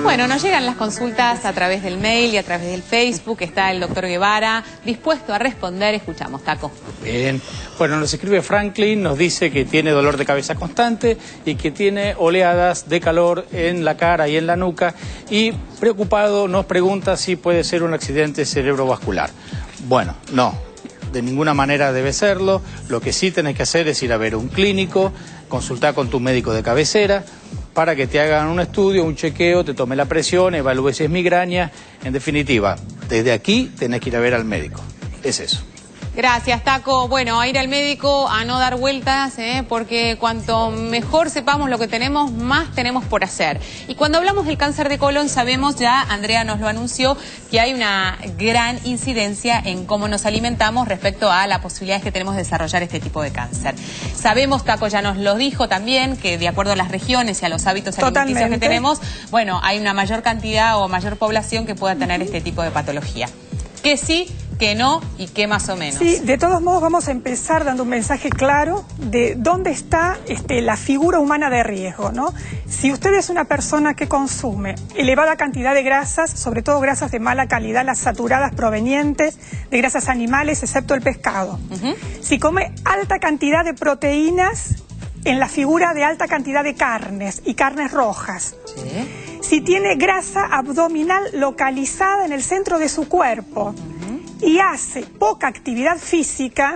Bueno, nos llegan las consultas a través del mail y a través del Facebook. Está el doctor Guevara dispuesto a responder. Escuchamos, Taco. Bien. Bueno, nos escribe Franklin, nos dice que tiene dolor de cabeza constante y que tiene oleadas de calor en la cara y en la nuca. Y preocupado nos pregunta si puede ser un accidente cerebrovascular. Bueno, no. De ninguna manera debe serlo. Lo que sí tenés que hacer es ir a ver a un clínico, consultar con tu médico de cabecera para que te hagan un estudio, un chequeo, te tome la presión, evalúe si es migraña. En definitiva, desde aquí tenés que ir a ver al médico. Es eso. Gracias, Taco. Bueno, a ir al médico, a no dar vueltas, porque cuanto mejor sepamos lo que tenemos, más tenemos por hacer. Y cuando hablamos del cáncer de colon, sabemos ya, Andrea nos lo anunció, que hay una gran incidencia en cómo nos alimentamos respecto a las posibilidades que tenemos de desarrollar este tipo de cáncer. Sabemos, Taco ya nos lo dijo también, que de acuerdo a las regiones y a los hábitos alimenticios que tenemos, bueno, hay una mayor cantidad o mayor población que pueda tener este tipo de patología. Que sí, que no y que más o menos. Sí, de todos modos vamos a empezar dando un mensaje claro de dónde está la figura humana de riesgo, ¿no? Si usted es una persona que consume elevada cantidad de grasas, sobre todo grasas de mala calidad, las saturadas provenientes de grasas animales, excepto el pescado. Si come alta cantidad de proteínas, en la figura de alta cantidad de carnes y carnes rojas. Sí. Si tiene grasa abdominal localizada en el centro de su cuerpo y hace poca actividad física,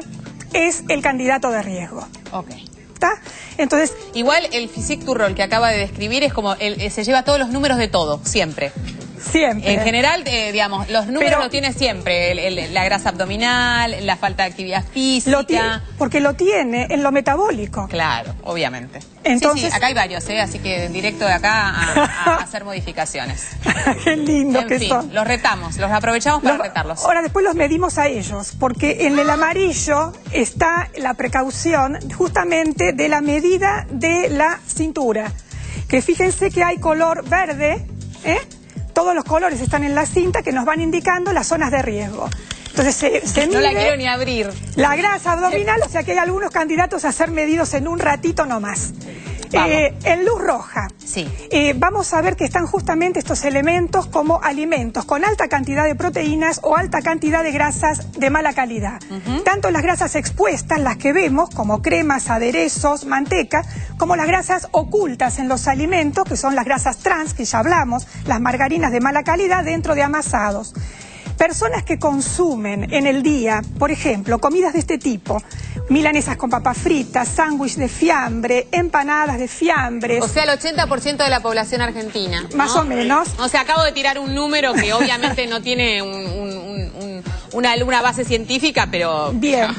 es el candidato de riesgo. Ok. ¿Está? Entonces, igual el physique du rol que acaba de describir es como, se lleva todos los números de todo, siempre. Siempre. En general, digamos, los números lo tiene siempre, la grasa abdominal, la falta de actividad física. Porque lo tiene en lo metabólico. Claro, obviamente. Entonces, sí, acá hay varios, así que directo de acá a hacer modificaciones. Qué lindo que son. Los retamos, los aprovechamos para retarlos. Ahora después los medimos a ellos, porque en el amarillo está la precaución justamente de la medida de la cintura. Que fíjense que hay color verde, todos los colores están en la cinta que nos van indicando las zonas de riesgo. Entonces se mide no la quiero ni abrir. La grasa abdominal, o sea que hay algunos candidatos a ser medidos en un ratito nomás. En luz roja, sí. Vamos a ver que están justamente estos elementos como alimentos con alta cantidad de proteínas o alta cantidad de grasas de mala calidad. Tanto las grasas expuestas, las que vemos, como cremas, aderezos, manteca, como las grasas ocultas en los alimentos, que son las grasas trans, que ya hablamos, las margarinas de mala calidad dentro de amasados. Personas que consumen en el día, por ejemplo, comidas de este tipo, milanesas con papas fritas, sándwich de fiambre, empanadas de fiambre. O sea, el 80% de la población argentina, ¿no? Más o menos. O sea, acabo de tirar un número que obviamente no tiene una base científica, pero... Bien.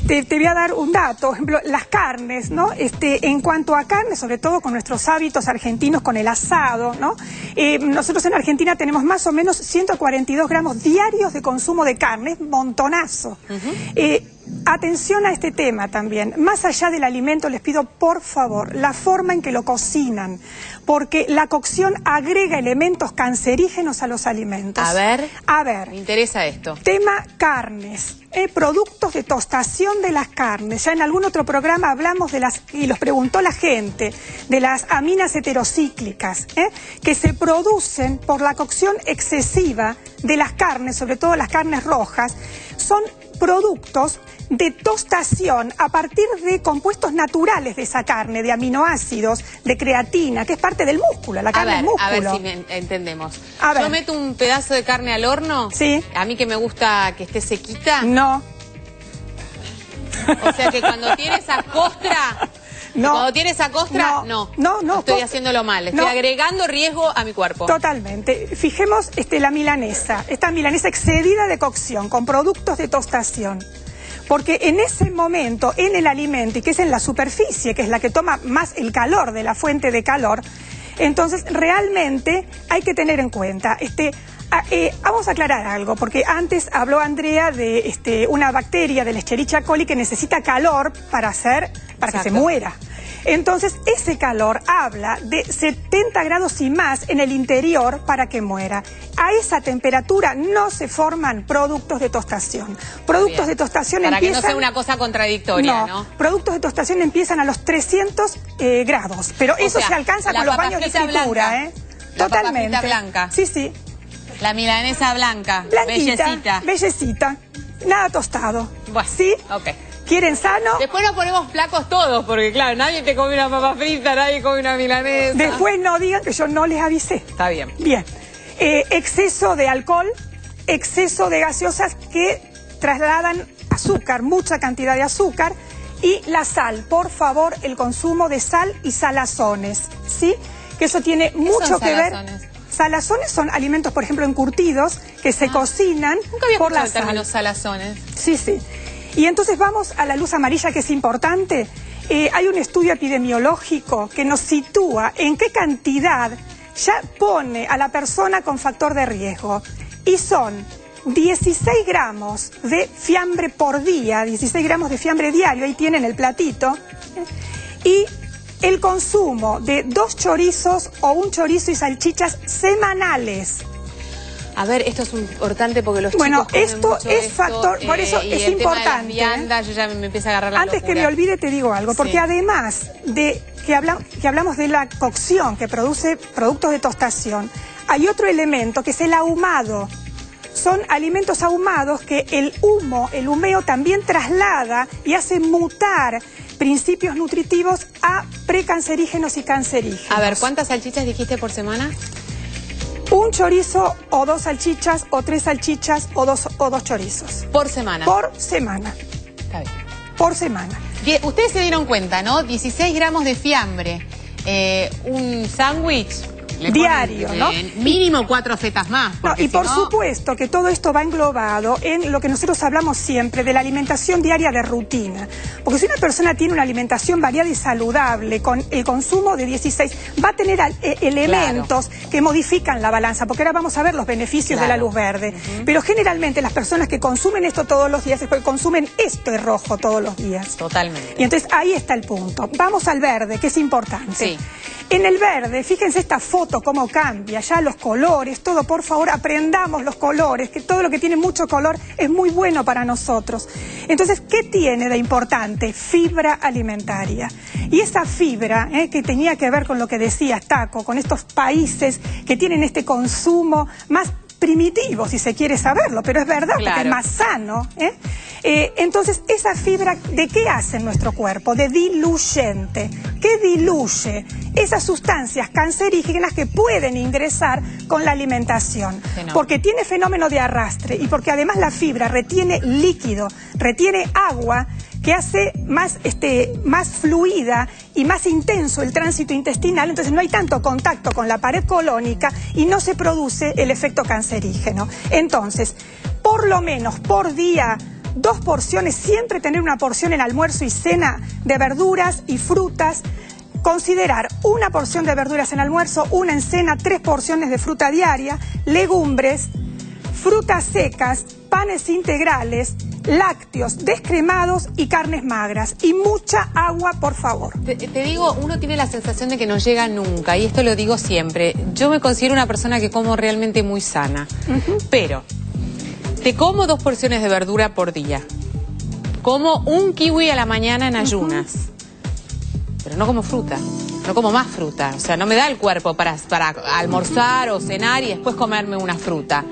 Te voy a dar un dato, por ejemplo, las carnes, ¿no? En cuanto a carne, sobre todo con nuestros hábitos argentinos, con el asado, ¿no? Nosotros en Argentina tenemos más o menos 142 gramos diarios de consumo de carne, montonazo. Atención a este tema también. Más allá del alimento, les pido por favor la forma en que lo cocinan, porque la cocción agrega elementos cancerígenos a los alimentos. A ver. Me interesa esto. Tema carnes, productos de tostación de las carnes. Ya en algún otro programa hablamos de y los preguntó la gente, de las aminas heterocíclicas, que se producen por la cocción excesiva de las carnes, sobre todo las carnes rojas. Son productos de tostación a partir de compuestos naturales de esa carne, de aminoácidos, de creatina, que es parte del músculo, la carne es músculo. A ver si entendemos. A ver. Yo meto un pedazo de carne al horno, sí. A mí que me gusta que esté sequita. No. O sea que cuando tiene esa costra... No. Cuando tiene esa costra, no. Estoy haciéndolo mal, estoy agregando riesgo a mi cuerpo. Totalmente. Fijemos la milanesa, esta milanesa excedida de cocción con productos de tostación. Porque en ese momento, en el alimento, y que es en la superficie, que es la que toma más el calor de la fuente de calor, entonces realmente hay que tener en cuenta, vamos a aclarar algo, porque antes habló Andrea de una bacteria, del Escherichia coli, que necesita calor para que se muera. Entonces, ese calor habla de 70 grados y más en el interior para que muera. A esa temperatura no se forman productos de tostación. Productos de tostación para empiezan... que no sea una cosa contradictoria, ¿no? Productos de tostación empiezan a los 300 grados, pero eso se alcanza con los baños de fritura, Totalmente. La papita blanca. Sí, sí. La milanesa blanca, blanquita, bellecita. Bellecita, nada tostado. Bueno, ¿sí? ok. ¿Quieren sano? Después nos ponemos flacos todos, porque claro, nadie te come una papa frita, nadie come una milanesa. Después no digan que yo no les avisé. Está bien. Bien. Exceso de alcohol, exceso de gaseosas que trasladan azúcar, mucha cantidad de azúcar, y la sal. Por favor, el consumo de sal y salazones, ¿sí? Que eso tiene mucho que ver. Salazones son alimentos, por ejemplo, encurtidos, que se cocinan Nunca había por la escuchado el término sal. salazones. Sí, sí. Y entonces vamos a la luz amarilla, que es importante. Hay un estudio epidemiológico que nos sitúa en qué cantidad ya pone a la persona con factor de riesgo. Y son 16 gramos de fiambre por día, 16 gramos de fiambre diario, ahí tienen el platito. Y el consumo de 2 chorizos o un chorizo y salchichas semanales. A ver, esto es importante porque los bueno, chicos esto mucho es factor, por eso y es el importante. Tema de las viandas, yo ya me empieza a agarrar la Antes locura. que me olvide te digo algo, porque sí. además de que hablamos de la cocción que produce productos de tostación, hay otro elemento que es el ahumado. Son alimentos ahumados que el humo, el humeo también traslada y hace mutar principios nutritivos a precancerígenos y cancerígenos. A ver, ¿cuántas salchichas dijiste por semana? Un chorizo o 2 salchichas o 3 salchichas o dos chorizos. Por semana. Por semana. Está bien. Por semana. Ustedes se dieron cuenta, ¿no? 16 gramos de fiambre, un sándwich diario, ¿no? Mínimo 4 fetas más. No, y por supuesto que todo esto va englobado en lo que nosotros hablamos siempre de la alimentación diaria de rutina. Porque si una persona tiene una alimentación variada y saludable con el consumo de 16, va a tener elementos que modifican la balanza, porque ahora vamos a ver los beneficios de la luz verde. Pero generalmente las personas que consumen esto todos los días es porque consumen esto de rojo todos los días. Totalmente. Y entonces ahí está el punto. Vamos al verde, que es importante. Sí. En el verde, fíjense esta foto cómo cambia, ya los colores, todo, por favor, aprendamos los colores, que todo lo que tiene mucho color es muy bueno para nosotros. Entonces, ¿qué tiene de importante? Fibra alimentaria. Y esa fibra, que tenía que ver con lo que decía Taco, con estos países que tienen este consumo más primitivo, si se quiere saberlo, pero es verdad, porque es más sano. Entonces, esa fibra, ¿de qué hace en nuestro cuerpo? De diluyente. ¿Qué diluye? Esas sustancias cancerígenas que pueden ingresar con la alimentación. Porque tiene fenómeno de arrastre y porque además la fibra retiene líquido, retiene agua, que hace más fluida y más intenso el tránsito intestinal, entonces no hay tanto contacto con la pared colónica y no se produce el efecto cancerígeno. Entonces, por lo menos por día, 2 porciones, siempre tener una porción en almuerzo y cena de verduras y frutas, considerar una porción de verduras en almuerzo, una en cena, 3 porciones de fruta diaria, legumbres, frutas secas, panes integrales, lácteos descremados y carnes magras. Y mucha agua, por favor. Te digo, uno tiene la sensación de que no llega nunca, y esto lo digo siempre. Yo me considero una persona que como realmente muy sana, pero te como 2 porciones de verdura por día. Como un kiwi a la mañana en ayunas. Pero no como fruta, no como más fruta. O sea, no me da el cuerpo para almorzar o cenar y después comerme una fruta.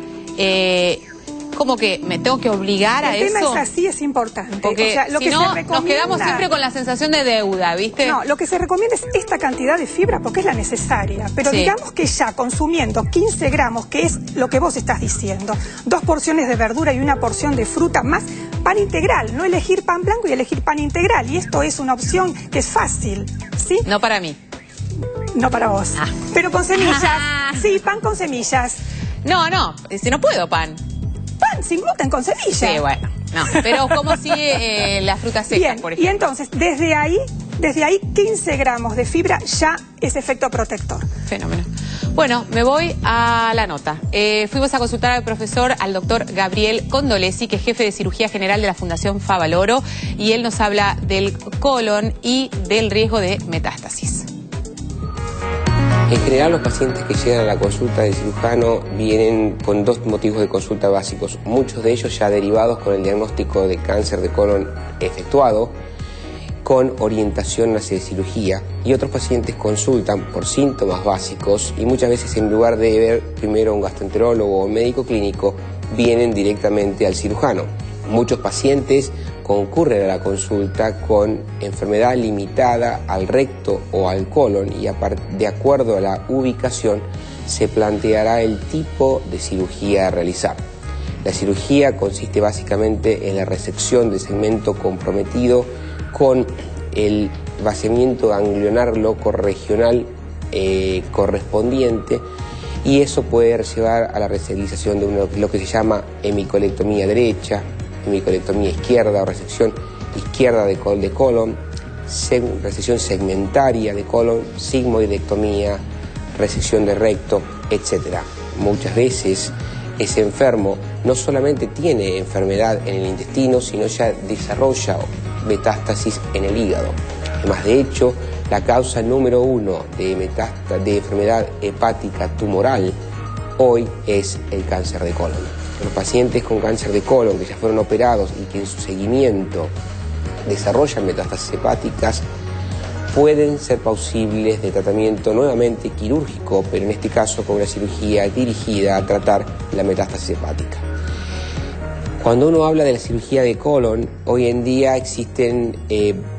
Como que me tengo que obligar a eso. El tema es así, es importante. Porque o sea, lo si que no, se recomienda, nos quedamos siempre con la sensación de deuda, ¿viste? No, lo que se recomienda es esta cantidad de fibra porque es la necesaria. Pero digamos que ya consumiendo 15 gramos, que es lo que vos estás diciendo, 2 porciones de verdura y una porción de fruta más pan integral, no elegir pan blanco y elegir pan integral. Y esto es una opción que es fácil, ¿sí? No para mí. No para vos. Pero con semillas. Sí, pan con semillas. No, si no puedo pan. Pan sin gluten con semillas. Sí, bueno, no. Pero como si las frutas secas, bien, por ejemplo. Y entonces, desde ahí Desde ahí 15 gramos de fibra ya es efecto protector. Fenómeno. Bueno, me voy a la nota. Fuimos a consultar al doctor Gabriel Condolesi, que es jefe de cirugía general de la Fundación Favaloro, y él nos habla del colon y del riesgo de metástasis. En general, los pacientes que llegan a la consulta del cirujano vienen con dos motivos de consulta básicos, muchos de ellos ya derivados con el diagnóstico de cáncer de colon efectuado, con orientación hacia cirugía, y otros pacientes consultan por síntomas básicos y muchas veces en lugar de ver primero a un gastroenterólogo o un médico clínico, vienen directamente al cirujano. Muchos pacientes concurren a la consulta con enfermedad limitada al recto o al colon y de acuerdo a la ubicación se planteará el tipo de cirugía a realizar. La cirugía consiste básicamente en la resección del segmento comprometido con el vaciamiento ganglionar locorregional correspondiente, y eso puede llevar a la realización de lo que se llama hemicolectomía derecha, hemicolectomía izquierda o resección izquierda de colon, resección segmentaria de colon, sigmoidectomía, resección de recto, etc. Muchas veces ese enfermo no solamente tiene enfermedad en el intestino, sino ya desarrolla metástasis en el hígado. Además, de hecho, la causa número 1 de enfermedad hepática tumoral hoy es el cáncer de colon. Los pacientes con cáncer de colon que ya fueron operados y que en su seguimiento desarrollan metástasis hepáticas pueden ser plausibles de tratamiento nuevamente quirúrgico, pero en este caso con una cirugía dirigida a tratar la metástasis hepática. Cuando uno habla de la cirugía de colon, hoy en día existen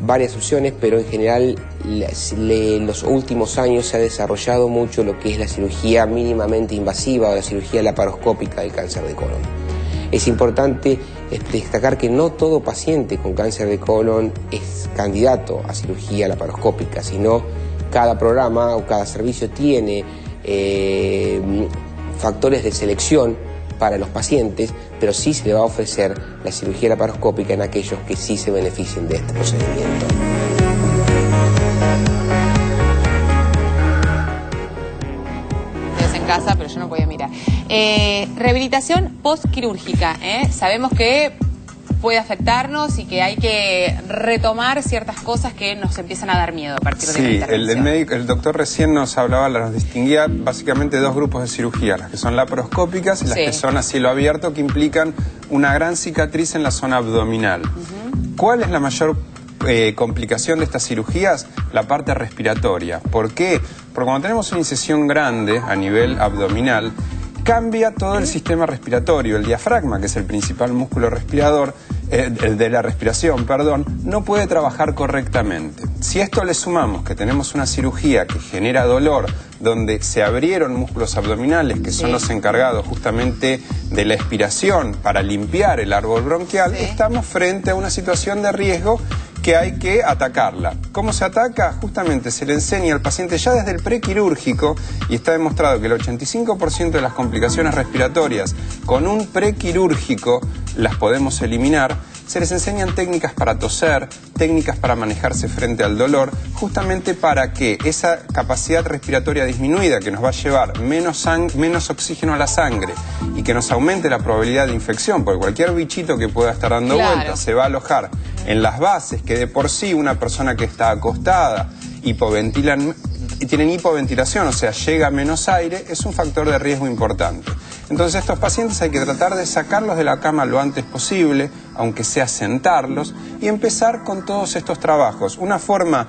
varias opciones, pero en general en los últimos años se ha desarrollado mucho lo que es la cirugía mínimamente invasiva o la cirugía laparoscópica del cáncer de colon. Es importante destacar que no todo paciente con cáncer de colon es candidato a cirugía laparoscópica, sino cada programa o cada servicio tiene factores de selección para los pacientes, pero sí se le va a ofrecer la cirugía laparoscópica en aquellos que sí se beneficien de este procedimiento. En casa, pero yo no podía mirar. Rehabilitación postquirúrgica, sabemos que puede afectarnos y que hay que retomar ciertas cosas que nos empiezan a dar miedo a partir de la intervención. El doctor recién nos hablaba, nos distinguía básicamente dos grupos de cirugía, las que son laparoscópicas y las que son a cielo abierto, que implican una gran cicatriz en la zona abdominal. ¿Cuál es la mayor complicación de estas cirugías? La parte respiratoria. ¿Por qué? Porque cuando tenemos una incisión grande a nivel abdominal, cambia todo el sistema respiratorio. El diafragma, que es el principal músculo respirador, el de la respiración, perdón, no puede trabajar correctamente. Si a esto le sumamos que tenemos una cirugía que genera dolor, donde se abrieron músculos abdominales, que son los encargados justamente de la expiración para limpiar el árbol bronquial, estamos frente a una situación de riesgo que hay que atacarla. ¿Cómo se ataca? Justamente se le enseña al paciente ya desde el prequirúrgico, y está demostrado que el 85% de las complicaciones respiratorias con un prequirúrgico las podemos eliminar. Se les enseñan técnicas para toser, técnicas para manejarse frente al dolor, justamente para que esa capacidad respiratoria disminuida, que nos va a llevar menos oxígeno a la sangre y que nos aumente la probabilidad de infección, porque cualquier bichito que pueda estar dando vueltas se va a alojar en las bases, que de por sí una persona que está acostada tienen hipoventilación, o sea, llega menos aire, es un factor de riesgo importante. Entonces, estos pacientes hay que tratar de sacarlos de la cama lo antes posible, aunque sea sentarlos, y empezar con todos estos trabajos. Una forma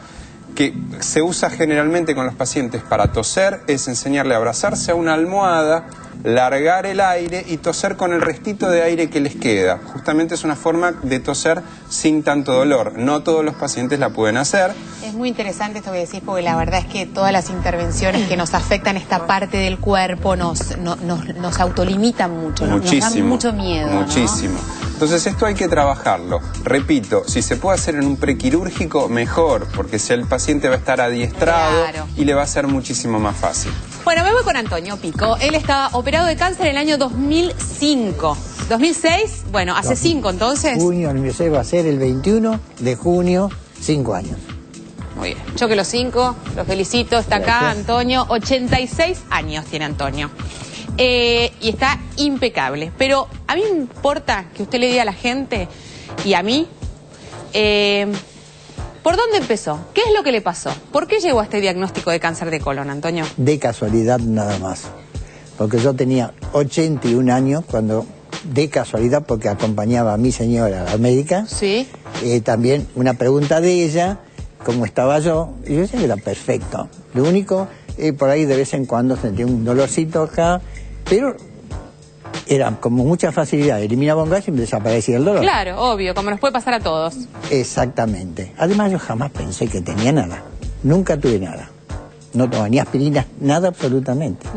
que se usa generalmente con los pacientes para toser es enseñarle a abrazarse a una almohada, largar el aire y toser con el restito de aire que les queda. Justamente es una forma de toser sin tanto dolor. No todos los pacientes la pueden hacer. Es muy interesante esto que decís, porque la verdad es que todas las intervenciones que nos afectan esta parte del cuerpo nos autolimitan mucho, nos dan mucho miedo. Muchísimo. ¿No? Entonces esto hay que trabajarlo. Repito, si se puede hacer en un prequirúrgico, mejor, porque si el paciente va a estar adiestrado y le va a ser muchísimo más fácil. Bueno, me voy con Antonio Pico. Él estaba operado de cáncer en el año 2005. ¿2006? Bueno, hace 5 entonces. Junio, el aniversario va a ser el 21 de junio, 5 años. Muy bien. Choque los 5, los felicito. Está acá Antonio. 86 años tiene Antonio. Y está impecable. Pero a mí me importa que usted le diga a la gente y a mí, ¿por dónde empezó? ¿Qué es lo que le pasó? ¿Por qué llegó a este diagnóstico de cáncer de colon, Antonio? De casualidad nada más. Porque yo tenía 81 años cuando, de casualidad, porque acompañaba a mi señora, la médica. Sí. También una pregunta de ella, cómo estaba yo, y yo decía que era perfecto. Lo único, por ahí de vez en cuando sentía un dolorcito acá, pero era como mucha facilidad, eliminaba un gas y me desaparecía el dolor. Claro, obvio, como nos puede pasar a todos. Exactamente. Además yo jamás pensé que tenía nada, nunca tuve nada. No tomaba ni aspirinas, nada absolutamente.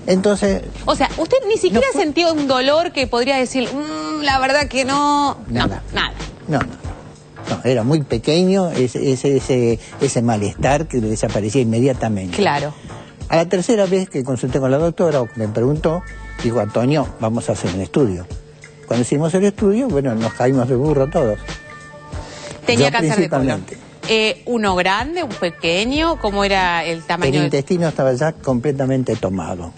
Entonces... O sea, ¿usted ni siquiera sentió un dolor que podría decir, la verdad que no... Nada. No, nada. No, era muy pequeño ese malestar que desaparecía inmediatamente. Claro. A la tercera vez que consulté con la doctora, me preguntó, dijo, Antonio, vamos a hacer un estudio. Cuando hicimos el estudio, bueno, nos caímos de burro todos. Tenía cáncer de colon. ¿Uno grande, un pequeño? ¿Cómo era el tamaño? El intestino estaba ya completamente tomado.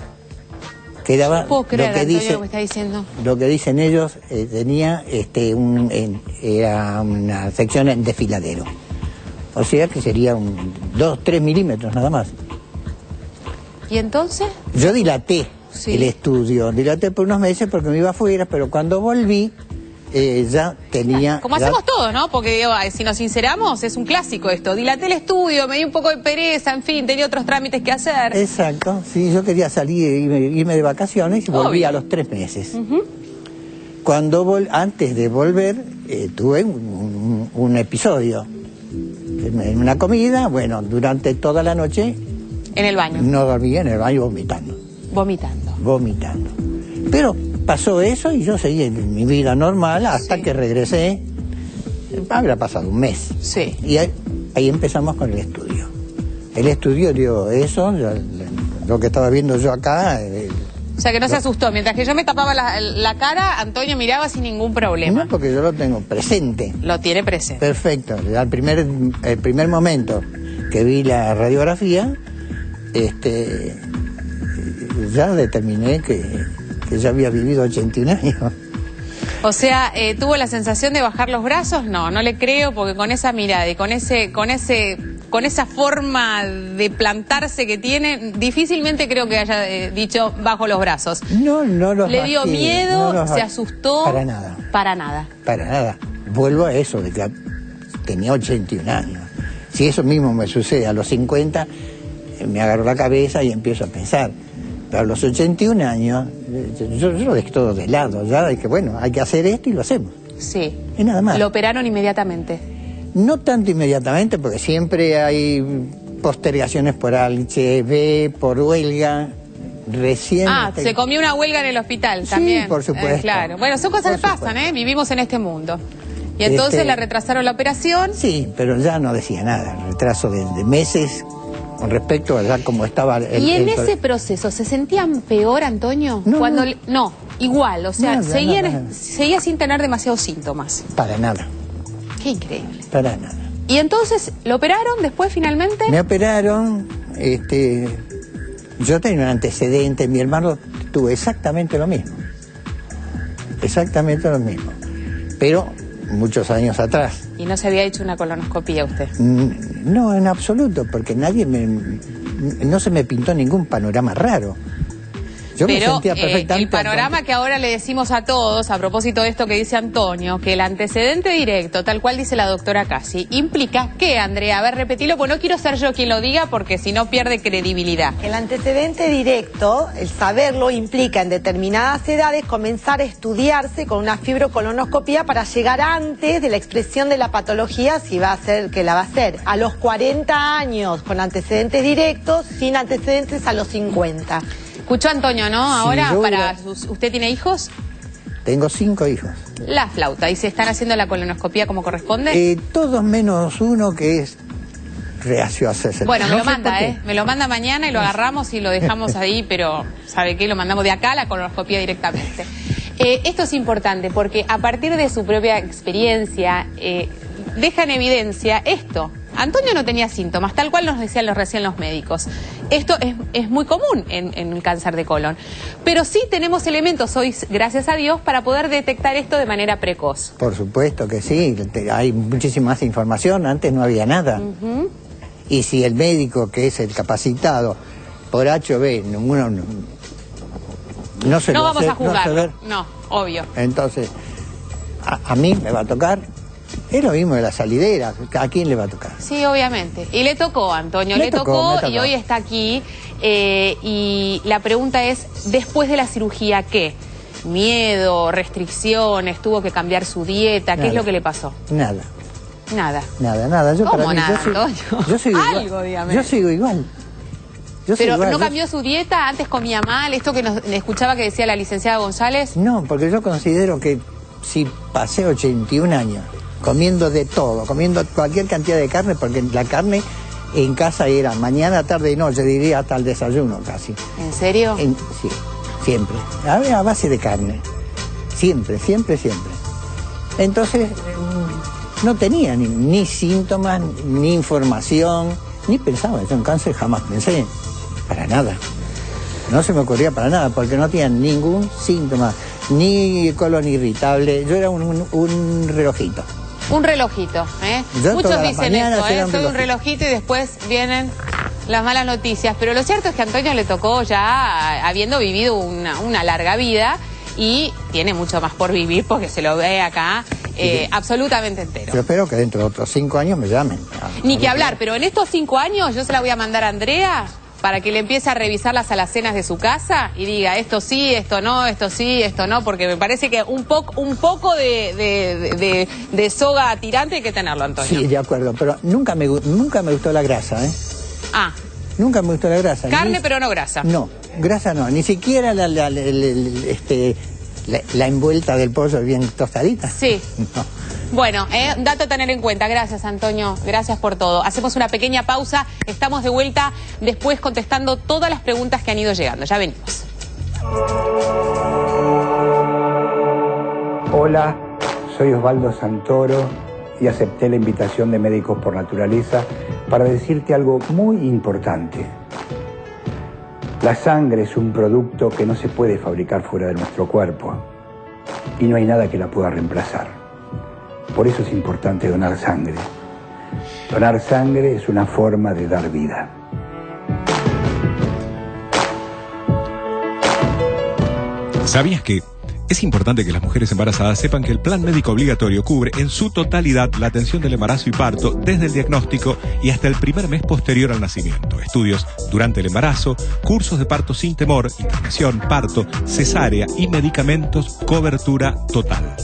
Quedaba, ¿Puedo creer, lo que Antonio, dice, lo que está diciendo? Lo que dicen ellos, tenía era una sección en desfiladero. O sea que sería 2-3 milímetros nada más. ¿Y entonces? Yo dilaté el estudio, dilaté por unos meses porque me iba afuera, pero cuando volví ya tenía... Como hacemos todos, ¿no? Porque digo, si nos sinceramos, es un clásico esto. Dilaté el estudio, me di un poco de pereza, en fin, tenía otros trámites que hacer. Exacto, sí, yo quería salir, irme de vacaciones y volví a los 3 meses. Cuando antes de volver, tuve un episodio. En una comida, bueno, durante toda la noche... ¿En el baño? No dormía, en el baño vomitando. Vomitando. Pero pasó eso y yo seguí en mi vida normal hasta que regresé. Habrá pasado un mes. Sí. Y ahí empezamos con el estudio. El estudio dio eso, lo que estaba viendo yo acá. O sea que no se asustó. Mientras que yo me tapaba la cara, Antonio miraba sin ningún problema. No, porque yo lo tengo presente. Lo tiene presente. Perfecto. El primer momento que vi la radiografía, ya determiné que ya había vivido 81 años. O sea, ¿tuvo la sensación de bajar los brazos? No le creo, porque con esa mirada y con esa forma de plantarse que tiene, difícilmente creo que haya dicho bajo los brazos. No los ¿Le dio miedo? ¿Se asustó? Para nada. Para nada. Para nada. Vuelvo a eso, de que tenía 81 años. Si eso mismo me sucede a los 50, me agarro la cabeza y empiezo a pensar. Pero a los 81 años, yo lo dejé todo de lado, ya de que bueno, hay que hacer esto y lo hacemos. Sí. Y nada más. ¿Lo operaron inmediatamente? No tanto inmediatamente, porque siempre hay postergaciones por HIV, por huelga. Recién... se comió una huelga en el hospital también. Sí, por supuesto. Claro. Bueno, son cosas que pasan, Vivimos en este mundo. Y entonces la retrasaron la operación. Sí, pero ya no decía nada. Retraso de meses con respecto a ya cómo estaba... ¿Y en ese proceso se sentían peor, Antonio? No, igual, o sea, seguía sin tener demasiados síntomas. Para nada. Qué increíble. Para nada. ¿Y entonces lo operaron después finalmente? Me operaron, yo tenía un antecedente, mi hermano tuvo exactamente lo mismo. Exactamente lo mismo. Pero muchos años atrás. ¿Y no se había hecho una colonoscopía usted? No, en absoluto, porque no se me pintó ningún panorama raro. Yo me sentía perfectamente... el panorama que ahora le decimos a todos, a propósito de esto que dice Antonio, que el antecedente directo, tal cual dice la doctora Casi, implica ¿qué, Andrea? A ver, repetilo, pues no quiero ser yo quien lo diga porque si no pierde credibilidad. El antecedente directo, el saberlo, implica en determinadas edades comenzar a estudiarse con una fibrocolonoscopía para llegar antes de la expresión de la patología, si va a ser que la va a hacer. A los 40 años con antecedentes directos, sin antecedentes a los 50. Escuchó Antonio, ¿no? Ahora, ¿usted tiene hijos? Tengo 5 hijos. La flauta. ¿Y se están haciendo la colonoscopía como corresponde? Todos menos uno que es reacio a hacerse. Bueno, me lo manda, me lo manda mañana y lo agarramos y lo dejamos ahí, pero ¿sabe qué? Lo mandamos de acá a la colonoscopía directamente. Esto es importante porque a partir de su propia experiencia deja en evidencia esto, Antonio no tenía síntomas, tal cual nos decían recién los médicos. Esto es muy común en el cáncer de colon. Pero sí tenemos elementos hoy, gracias a Dios, para poder detectar esto de manera precoz. Por supuesto que sí, hay muchísima más información, antes no había nada. Y si el médico, que es el capacitado, por HB, no se lo vamos a juzgarlo, no, no, obvio. Entonces, a mí me va a tocar. Es lo mismo de la salidera, ¿a quién le va a tocar? Sí, obviamente. Y le tocó, Antonio, le tocó y hoy está aquí. Y la pregunta es, después de la cirugía, ¿qué? ¿Miedo, restricciones, tuvo que cambiar su dieta? ¿Qué es lo que le pasó? Nada. Nada. Nada. ¿Cómo nada, Antonio? Yo sigo Algo, igual. dígame. Yo sigo igual. Pero ¿no cambió su dieta? ¿Antes comía mal? ¿Esto que nos escuchaba que decía la licenciada González? No, porque yo considero que si pasé 81 años comiendo de todo, comiendo cualquier cantidad de carne, porque la carne en casa era mañana, tarde y noche, diría hasta el desayuno casi. ¿En serio? Sí, siempre. A base de carne. Siempre. Entonces, no tenía ni síntomas, ni información, ni pensaba en cáncer, jamás pensé. Para nada. No se me ocurría para nada, porque no tenía ningún síntoma, ni colon irritable. Yo era un relojito. Un relojito, ¿eh? Muchos dicen esto, soy un relojito y después vienen las malas noticias. Pero lo cierto es que a Antonio le tocó ya habiendo vivido una larga vida y tiene mucho más por vivir porque se lo ve acá absolutamente entero. Yo espero que dentro de otros 5 años me llamen. Ni que hablar, pero en estos 5 años yo se la voy a mandar a Andrea para que le empiece a revisar las alacenas de su casa y diga esto sí, esto no, esto sí, esto no, porque me parece que un poco de soga tirante hay que tenerlo, Antonio. Sí, de acuerdo, pero nunca me gustó la grasa, ¿eh? Ah. Nunca me gustó la grasa. Carne, pero no grasa. No, grasa no, ni siquiera la envuelta del pollo bien tostadita. Sí. No. Bueno, dato a tener en cuenta. Gracias, Antonio. Gracias por todo. Hacemos una pequeña pausa. Estamos de vuelta después contestando todas las preguntas que han ido llegando. Ya venimos. Hola, soy Osvaldo Santoro y acepté la invitación de Médicos por Naturaleza para decirte algo muy importante. La sangre es un producto que no se puede fabricar fuera de nuestro cuerpo y no hay nada que la pueda reemplazar. Por eso es importante donar sangre. Donar sangre es una forma de dar vida. ¿Sabías que es importante que las mujeres embarazadas sepan que el plan médico obligatorio cubre en su totalidad la atención del embarazo y parto desde el diagnóstico y hasta el primer mes posterior al nacimiento? Estudios durante el embarazo, cursos de parto sin temor, internación, parto, cesárea y medicamentos, cobertura total.